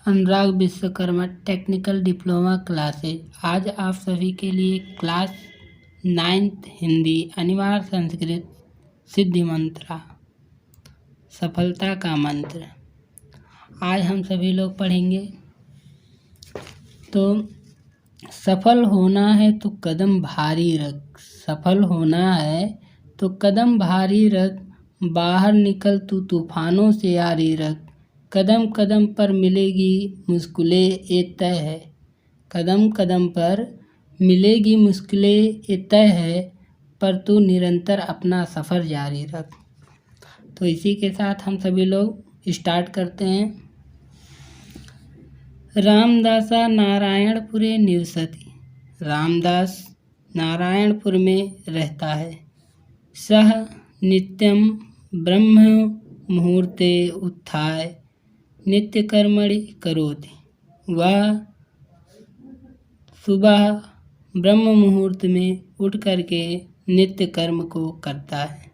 अनुराग Vishwakarma technical diploma classes. आज आप सभी के लिए क्लास 9th हिंदी अनिवार्य संस्कृत सिद्धि मंत्रा सफलता का मंत्र आज हम सभी लोग पढ़ेंगे। तो सफल होना है तो कदम भारी रख, सफल होना है तो कदम भारी रख, बाहर निकल तू तूफानों से यारी रख। कदम कदम पर मिलेगी मुश्किलें ये तय है, कदम कदम पर मिलेगी मुश्किलें ये तय है, पर तू निरंतर अपना सफ़र जारी रख। तो इसी के साथ हम सभी लोग स्टार्ट करते हैं। रामदासा नारायणपुरे निवसति, रामदास नारायणपुर में रहता है। सह नित्यम ब्रह्म मुहूर्ते उत्थाय नित्य कर्मणि करोति, वह सुबह ब्रह्म मुहूर्त में उठ करके नित्य कर्म को करता है।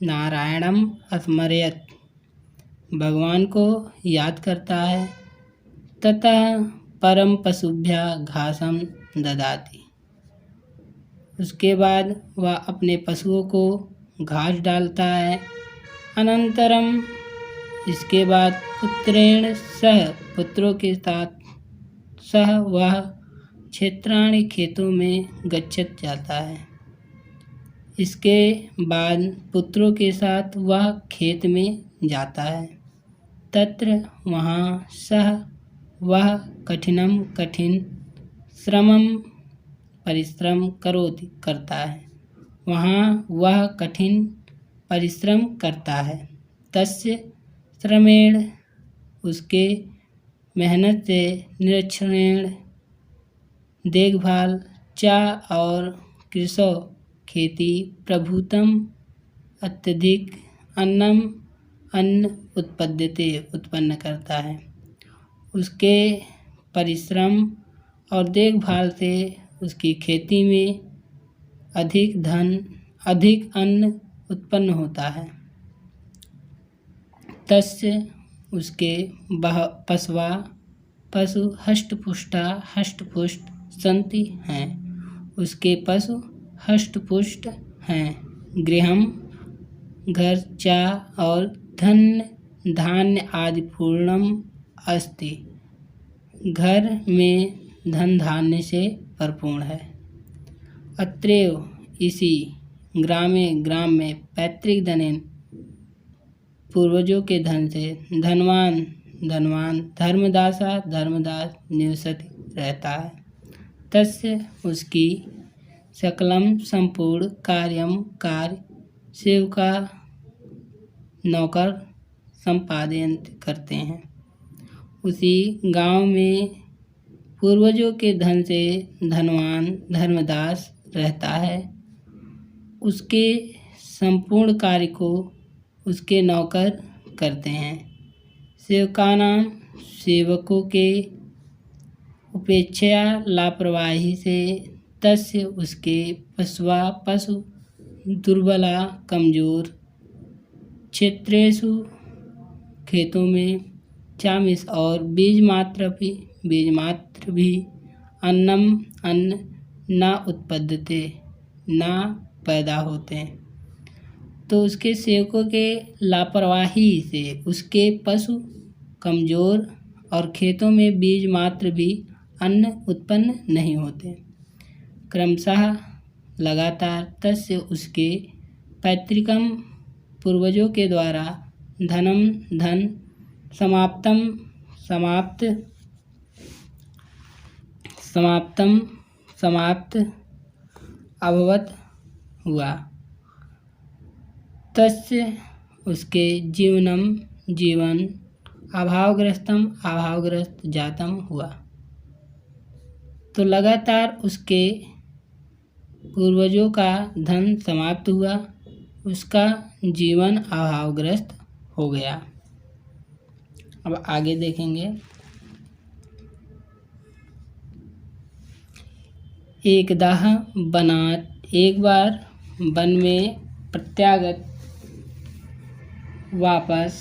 नारायणम स्मरयत, भगवान को याद करता है। तथा परम पशुभ्या घासम ददाति, उसके बाद वह अपने पशुओं को घास डालता है। अनंतरम, इसके बाद पुत्रेण सह, पुत्रों के साथ सह वह क्षेत्राणि खेतों में गच्छत जाता है। इसके बाद पुत्रों के साथ वह खेत में जाता है। तत्र वहाँ सह वह कठिनम कठिन श्रमम परिश्रम करोति करता है, वहाँ वह कठिन परिश्रम करता है। तस्य श्रमेण, उसके मेहनत से, निरीक्षणेण देखभाल, चा और कृषो खेती, प्रभुतम अत्यधिक, अन्नम अन्न उत्पद्यते उत्पन्न करता है। उसके परिश्रम और देखभाल से उसकी खेती में अधिक धन, अधिक अन्न उत्पन्न होता है। तस्य, उसके पशवा पशु हष्टपुष्टा हष्टपुष्ट संति हैं, उसके पशु हष्टपुष्ट हैं। गृहम घर, चा और धन्य धान्य आदि पूर्णम अस्ति, घर में धन धान्य से परिपूर्ण है। अत्रैव, इसी ग्रामे ग्राम में, पैतृक धनेन पूर्वजों के धन से, धनवान धनवान, धर्मदासा धर्मदास निवसति रहता है। तस्य, उसकी सकलम संपूर्ण कार्यम कार्य, सेवका नौकर संपादयंत करते हैं। उसी गांव में पूर्वजों के धन से धनवान धर्मदास रहता है। उसके संपूर्ण कार्य को उसके नौकर करते हैं। सेवकानाम, सेवकों के उपेक्षा लापरवाही से, तस्य उसके पशुआ पशु दुर्बला कमजोर, क्षेत्रेषु खेतों में, चामिस और बीज मात्र भी, अन्नम अन्न ना उत्पद्यते ना पैदा होते हैं। तो उसके सेवकों के लापरवाही से उसके पशु कमजोर और खेतों में बीज मात्र भी अन्न उत्पन्न नहीं होते। क्रमशः लगातार, तस्य उसके पैतृकम पूर्वजों के द्वारा, धनम धन, समाप्तम समाप्त अभवत हुआ। तस्य, उसके जीवनम जीवन, अभावग्रस्त जातम हुआ। तो लगातार उसके पूर्वजों का धन समाप्त हुआ, उसका जीवन अभावग्रस्त हो गया। अब आगे देखेंगे। एकदाह बनात, एक बार वन में प्रत्यागत वापस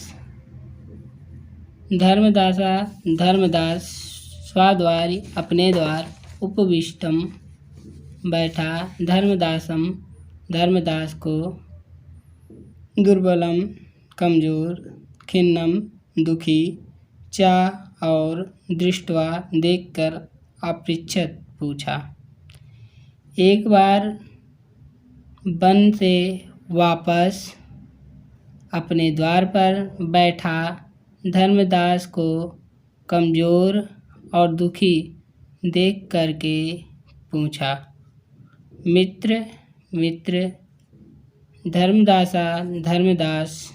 धर्मदासा धर्मदास स्वाद्वारि अपने द्वार उपविष्टम बैठा। धर्मदासम धर्मदास को दुर्बलम कमजोर खिन्नम दुखी चा और दृष्टवा देखकर अपृच्छत पूछा। एक बार वन से वापस अपने द्वार पर बैठा धर्मदास को कमजोर और दुखी देख करके पूछा, मित्र मित्र। धर्मदासा धर्मदास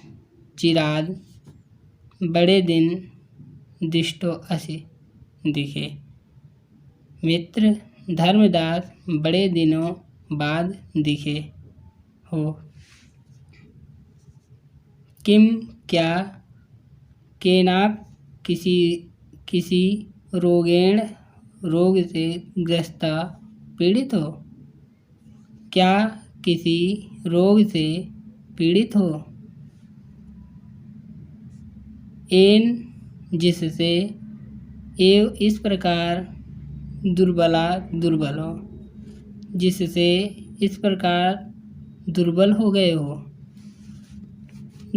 चिराद बड़े दिन दिष्टो असी दिखे। मित्र धर्मदास बड़े दिनों बाद दिखे हो। किम क्या केनाप किसी रोगेण रोग से ग्रस्ता पीड़ित हो। क्या किसी रोग से पीड़ित हो। एन जिससे एव इस प्रकार दुर्बला दुर्बल हो। जिससे इस प्रकार दुर्बल हो गए हो।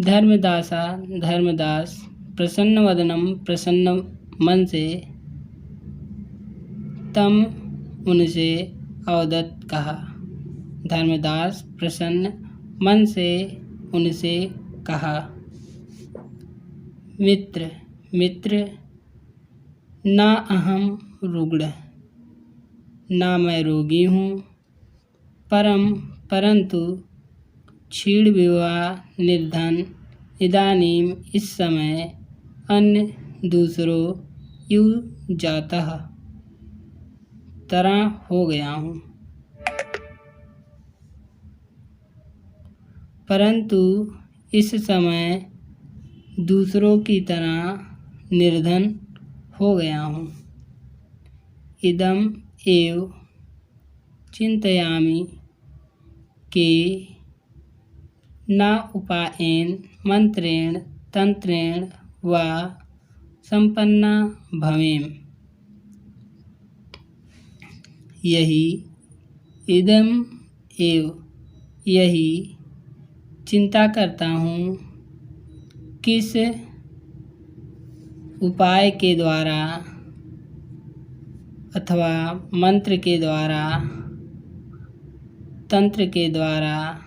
धर्मदासा धर्मदास प्रसन्न वदनम प्रसन्न मन से तम उनसे अवदत कहा। धर्मदास प्रसन्न मन से उनसे कहा, मित्र मित्र ना अहम रुग्ण ना मैं रोगी हूँ परंतु क्षीण विवाह निर्धन इदानीम इस समय अन्य दूसरों यू जाता तरह हो गया हूँ। परंतु इस समय दूसरों की तरह निर्धन हो गया हूँ। इदम एव चिंतयामि कि न उपायेन मंत्रेण तंत्रेण वा संपन्ना भवेम। यही इदम एव यही चिंता करता हूँ किस उपाय के द्वारा अथवा मंत्र के द्वारा तंत्र के द्वारा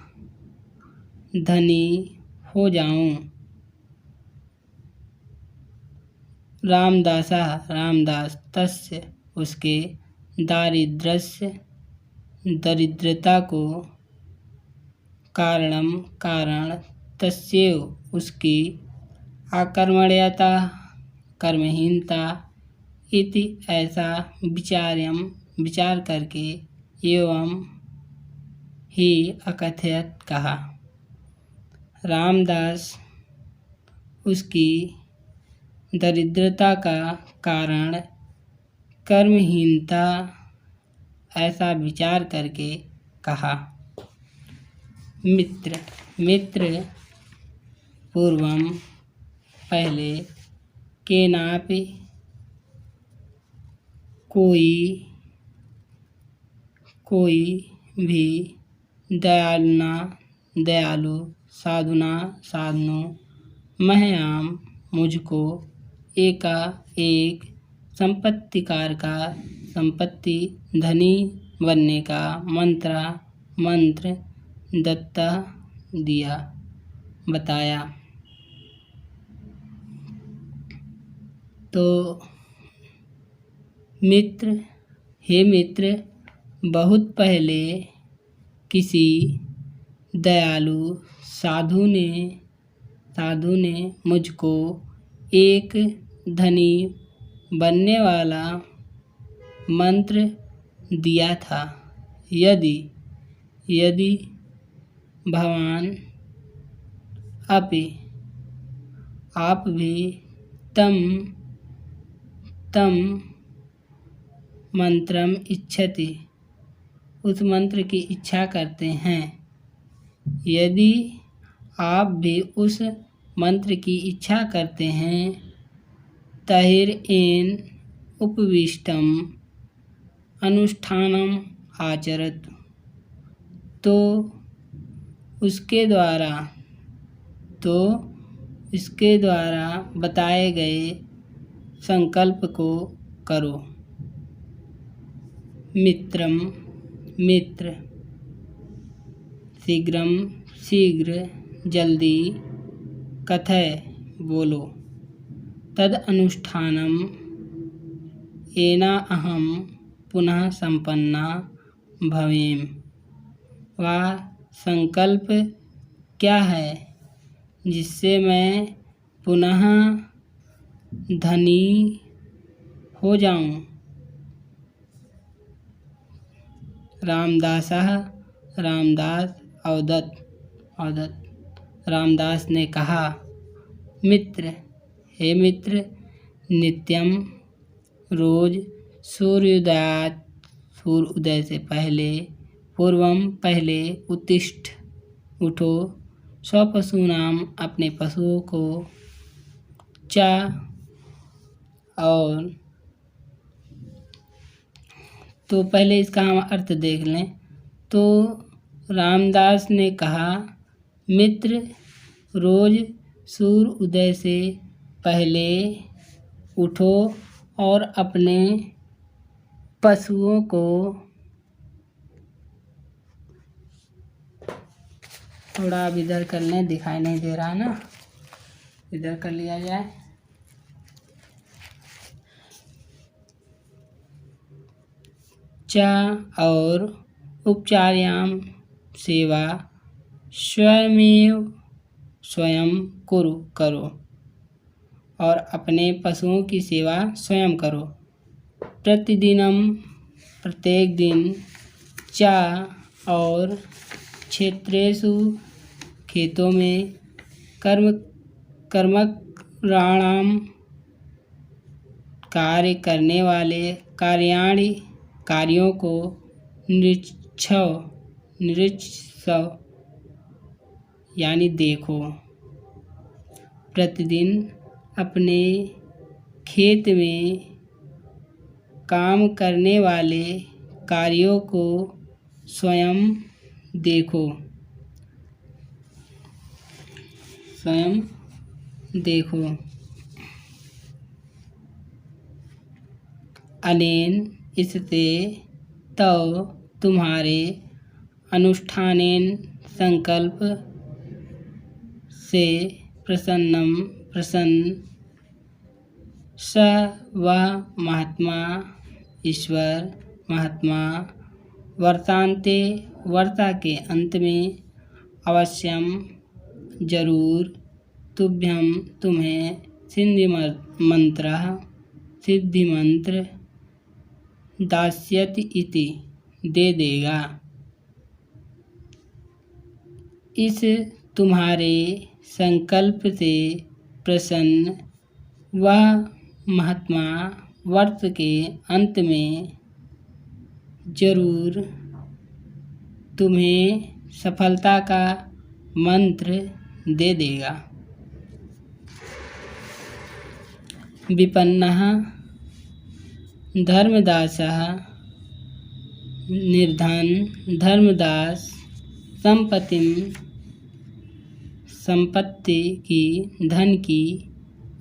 धनी हो जाऊं। रामदास तस्य उसके दारिद्र्यस्य दरिद्रता को कारण तस्यैव उसकी अकर्मण्यता कर्महीनता इति ऐसा विचार करके एवं ही अकथयत कहा। रामदास उसकी दरिद्रता का कारण कर्महीनता ऐसा विचार करके कहा। मित्र पूर्वम पहले केनापि कोई भी दयालु साधुनो मह्याम मुझको एकाएक संपत्ति धनी बनने का मंत्र बताया। तो हे मित्र बहुत पहले किसी दयालु साधु ने मुझको एक धनी बनने वाला मंत्र दिया था। यदि भगवान आप भी तम मंत्रम इच्छति उस मंत्र की इच्छा करते हैं। यदि आप भी उस मंत्र की इच्छा करते हैं तहिर एन उपविष्टम अनुष्ठानम आचरत, तो इसके द्वारा बताए गए संकल्प को करो। मित्रम मित्र, शीघ्रम शीघ्र, जल्दी, कथय बोलो, तद अनुष्ठानम येना अहम पुनः संपन्ना भवेम, वह संकल्प क्या है जिससे मैं पुनः धनी हो जाऊं। रामदासः रामदास अवदत् रामदास ने कहा, मित्र, हे मित्र, नित्यम, रोज, सूर्योदय से पहले, पूर्वम, पहले, उत्तिष्ठ, उठो, स्वपशूनाम, अपने पशुओं को, च, और। तो पहले इसका हम अर्थ देख लें। तो रामदास ने कहा, मित्र, रोज सूर्य उदय से पहले उठो और अपने पशुओं को थोड़ा अब इधर कर लें, दिखाई नहीं दे रहा ना, इधर कर लिया जाए। च, और उपचार्याम, सेवा, स्वयं करो, और अपने पशुओं की सेवा स्वयं करो। प्रतिदिनम, प्रत्येक दिन, च, और क्षेत्रेषु, खेतों में, कर्मकराणाम, कार्य करने वाले, कार्यों को, निरीक्षव, यानी देखो। प्रतिदिन अपने खेत में काम करने वाले कार्यों को स्वयं देखो। अनेन, इससे, तव, तुम्हारे, अनुष्ठानेन, संकल्प से, प्रसन्न, स, वह महात्मा, ईश्वर, महात्मा, वर्तांते, वर्ता के अंत में, अवश्यम, जरूर, तुभ्यम, तुम्हें, सिद्धि मंत्र, दास्यति इति, दे देगा। इस तुम्हारे संकल्प से प्रसन्न वह महात्मा वर्त के अंत में जरूर तुम्हें सफलता का मंत्र दे देगा। विपन्नः, धर्मदासः, निर्धन, धर्मदास, संपत्ति की, धन की,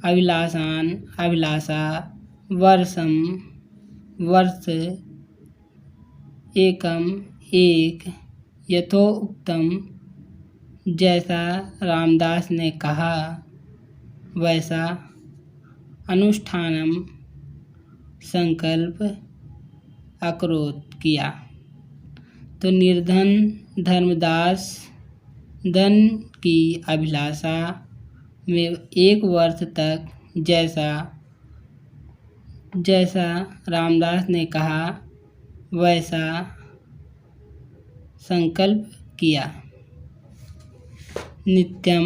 अभिलाषा, वर्ष, एकम, एक, यथोक्तम, जैसा रामदास ने कहा वैसा, अनुष्ठानम, संकल्प, अकरोत, किया। तो निर्धन धर्मदास धन की अभिलाषा में 1 वर्ष तक जैसा रामदास ने कहा वैसा संकल्प किया। नित्यम,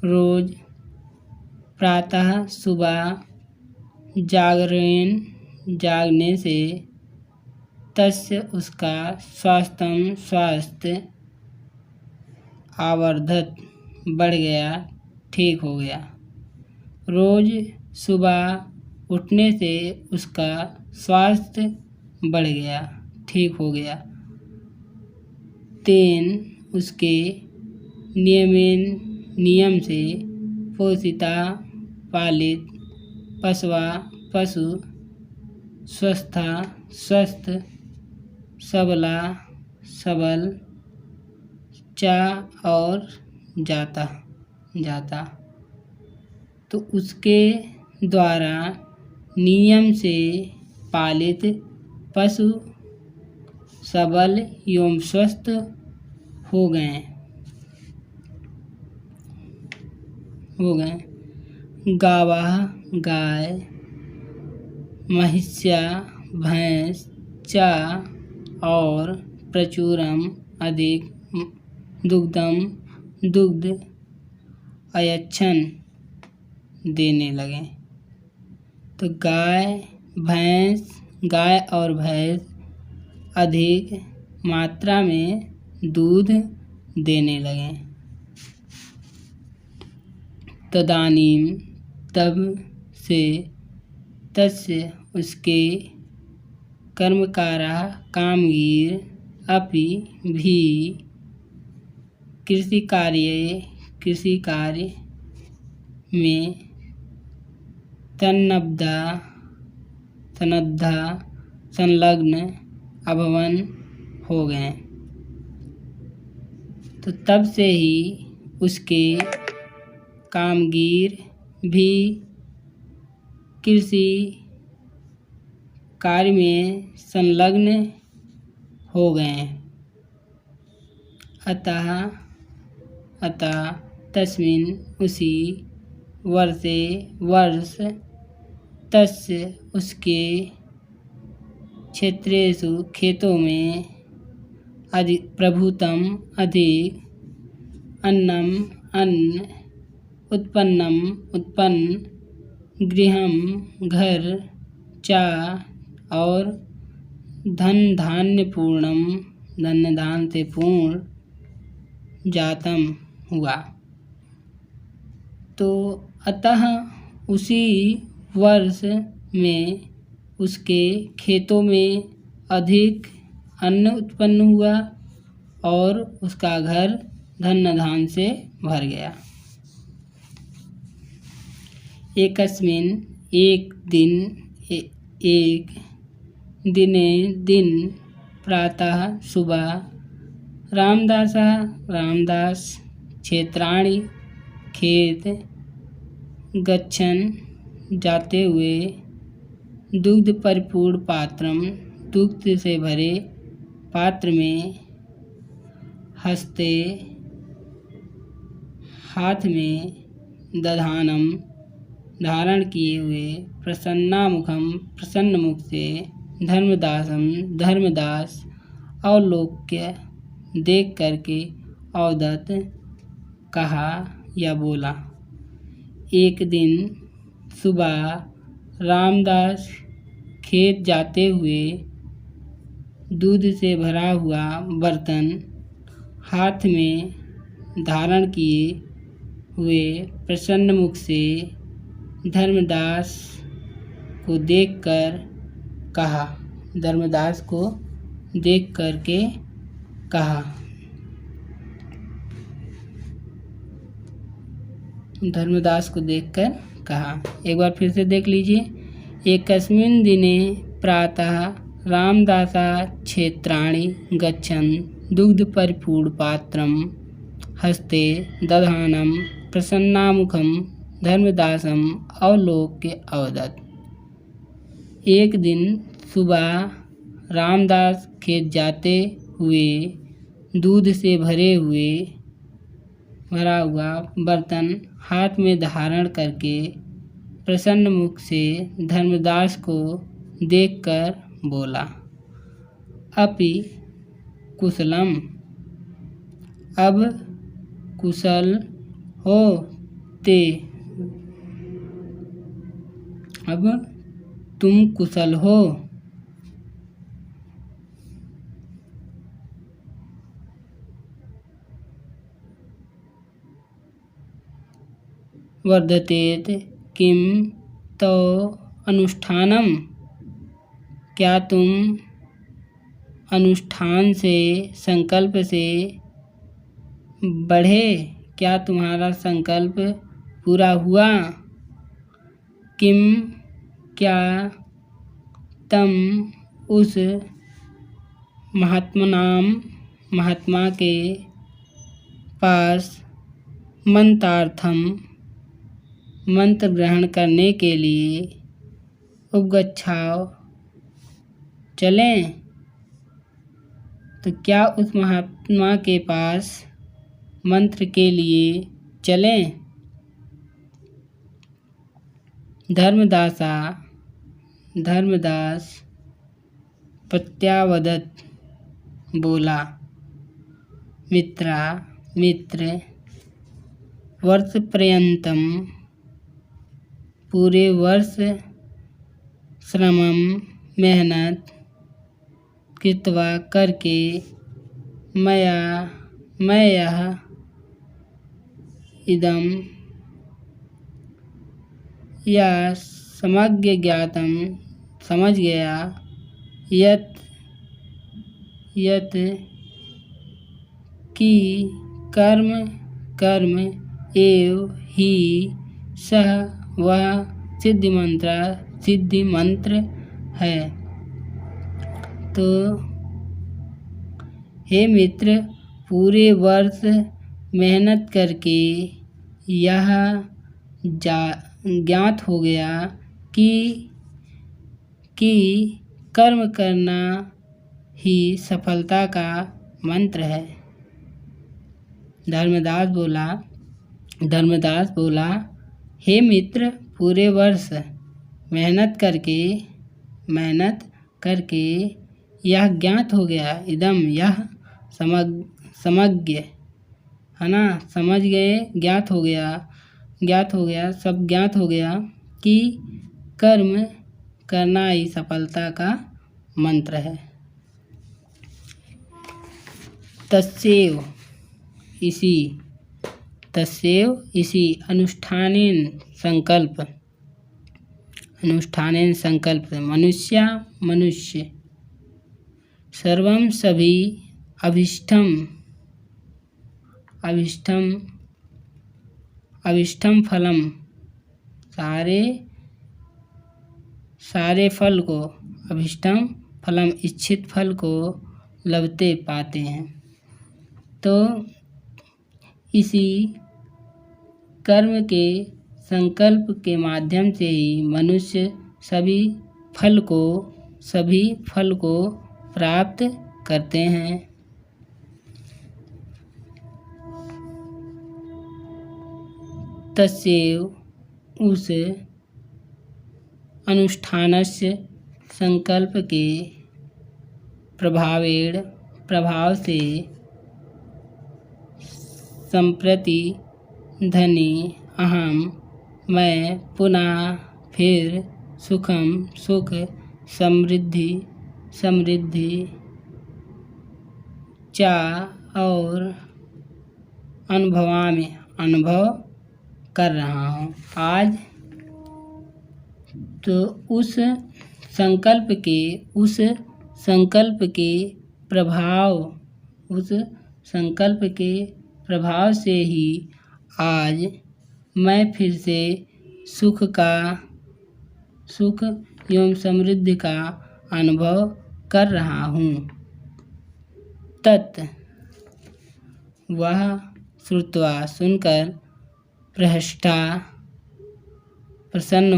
रोज, प्रातः, सुबह, जागने से, तस्य, उसका, स्वास्थ्य, आवर्धत, बढ़ गया, ठीक हो गया। रोज सुबह उठने से उसका स्वास्थ्य बढ़ गया, ठीक हो गया। 3 उसके नियम से पोषिता पालित पशु स्वस्थ सबल और जाता। तो उसके द्वारा नियम से पालित पशु सबल एवं स्वस्थ हो गए। गावाह गाय, महिष्या भैंस, चा और प्रचुरम अधिक दुग्ध अयच्छन देने लगे। तो गाय और भैंस अधिक मात्रा में दूध देने लगे। तदानीम तब से तस्य उसके कर्मकारा कामगीर अपि भी कृषि कार्य में संलग्न अभवन हो गए। तो तब से ही उसके कामगीर भी कृषि कार्य में संलग्न हो गए। अतः तस्मिन् उसी वर्ष तस्य उसके क्षेत्रेषु खेतों में प्रभुतम अधिक अन्न उत्पन्न गृहम घर चा और धन धान से पूर्ण जातम हुआ। तो अतः उसी वर्ष में उसके खेतों में अधिक अन्न उत्पन्न हुआ और उसका घर धन धान से भर गया। एक दिन प्रातः सुबह रामदास क्षेत्राणि खेत गच्छन जाते हुए दुग्ध परिपूर्ण पात्रम दुग्ध से भरे पात्र में हस्ते हाथ में दधानम धारण किए हुए प्रसन्न मुख से धर्मदास अवलोक्य देख करके अवदत्त कहा या बोला। एक दिन सुबह रामदास खेत जाते हुए दूध से भरा हुआ बर्तन हाथ में धारण किए हुए प्रसन्न मुख से धर्मदास को देख करके कहा। एक बार फिर से देख लीजिए। एकस्मिन् दिने प्रातः रामदासा क्षेत्राणि गच्छन् दुग्ध परिपूर्ण पात्रम हस्ते दधानम प्रसन्नामुखम धर्मदासम अवलोक्य अवदत्। एक दिन सुबह रामदास खेत जाते हुए दूध से भरा हुआ बर्तन हाथ में धारण करके प्रसन्न मुख से धर्मदास को देखकर बोला, अपि कुशलम, अब कुशल हो ते, अब तुम कुशल हो। वर्धतेत किम तो अनुष्ठानम, क्या तुम अनुष्ठान से, संकल्प से बढ़े, क्या तुम्हारा संकल्प पूरा हुआ। किम, क्या तम उस महात्मा के पास मंत्रार्थम, मंत्र ग्रहण करने के लिए उपगच्छाओ, चलें। तो क्या उस महात्मा के पास मंत्र के लिए चलें। धर्मदास प्रत्यावदत, बोला। मित्र, वर्षपर्यंतम, पूरे वर्ष, श्रमम, मेहनत, कृत्वा, करके, मैं यह, इदम, या समग्र ज्ञातम, समझ गया, यत कि कर्म एव ही सह, वह सिद्धि मंत्र है। तो हे मित्र, पूरे वर्ष मेहनत करके यह ज्ञात हो गया कि कर्म करना ही सफलता का मंत्र है। धर्मदास बोला, हे मित्र, पूरे वर्ष मेहनत करके यह ज्ञात हो गया, इदम, यह, समज्ञ, है ना, समझ गए, ज्ञात हो गया, सब ज्ञात हो गया कि कर्म करना ही सफलता का मंत्र है। तस्यैव, इसी अनुष्ठानेन संकल्प, मनुष्य, सर्वं, सभी, अभिष्टम फलम, सारे फल को, अभिष्टम फलम, इच्छित फल को लभते, पाते हैं। तो इसी कर्म के संकल्प के माध्यम से ही मनुष्य सभी फल को प्राप्त करते हैं। तस्यैव, उस अनुष्ठानस्य, संकल्प के प्रभाव से, संप्रति, धनी, अहम, मैं, पुनः, फिर, सुखम, सुख, समृद्धि, चा, और, अनुभव कर रहा हूँ आज। तो उस संकल्प के प्रभाव से ही आज मैं फिर से सुख एवं समृद्धि का अनुभव कर रहा हूँ। तत्, वह, श्रुत्वा, सुनकर, प्रसन्न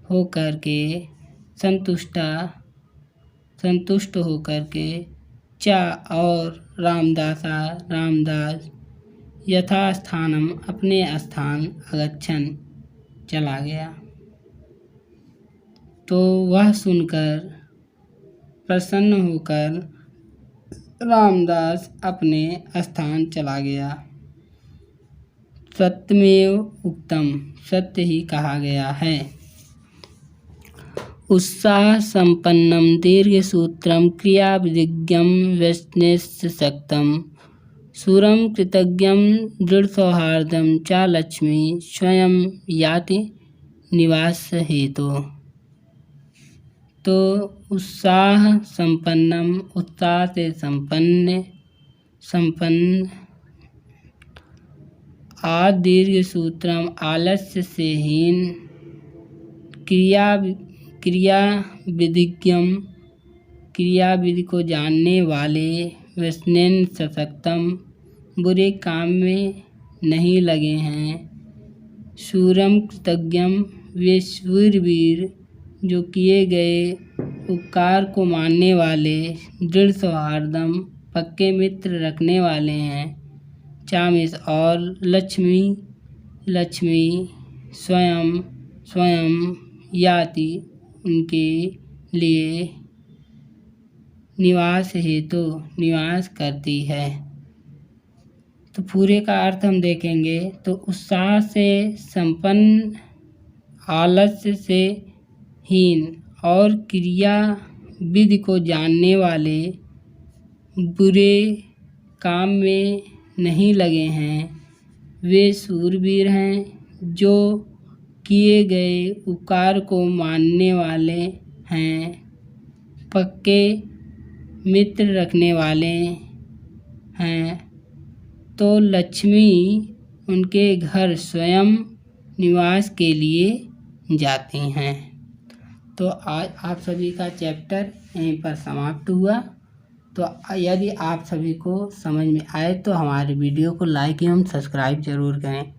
होकर के, संतुष्ट होकर के, चा, और, रामदास, यथास्थानम, अपने स्थान, अगच्छन, चला गया। तो वह सुनकर प्रसन्न होकर रामदास अपने स्थान चला गया। सत्यमेव उक्तम, सत्य ही कहा गया है। उत्साह संपन्नम, दीर्घसूत्रम, क्रियाविधिज्ञम, व्यसनेशक्तम, शूरं कृतज्ञं दृढसौहार्दं च लक्ष्मी स्वयं याति निवासहेतुः। तो उत्साह से संपन्न दीर्घ सूत्रम आलस्य से हीन क्रियाविधि को जानने वाले वैष्णव सशक्तम बुरे काम में नहीं लगे हैं। शूरम कृतज्ञम वे शूरवीर जो किए गए उपकार को मानने वाले, दृढ़ सौहार्दम पक्के मित्र रखने वाले हैं, चामिस और लक्ष्मी स्वयं याति उनके लिए निवास करती है। तो पूरे का अर्थ हम देखेंगे तो उत्साह से संपन्न, आलस्य से हीन और क्रिया विधि को जानने वाले, बुरे काम में नहीं लगे हैं, वे शूरवीर हैं जो किए गए उपकार को मानने वाले हैं, पक्के मित्र रखने वाले हैं। तो लक्ष्मी उनके घर स्वयं निवास के लिए जाती हैं। तो आज आप सभी का चैप्टर यहीं पर समाप्त हुआ। तो यदि आप सभी को समझ में आए तो हमारे वीडियो को लाइक एवं सब्सक्राइब जरूर करें।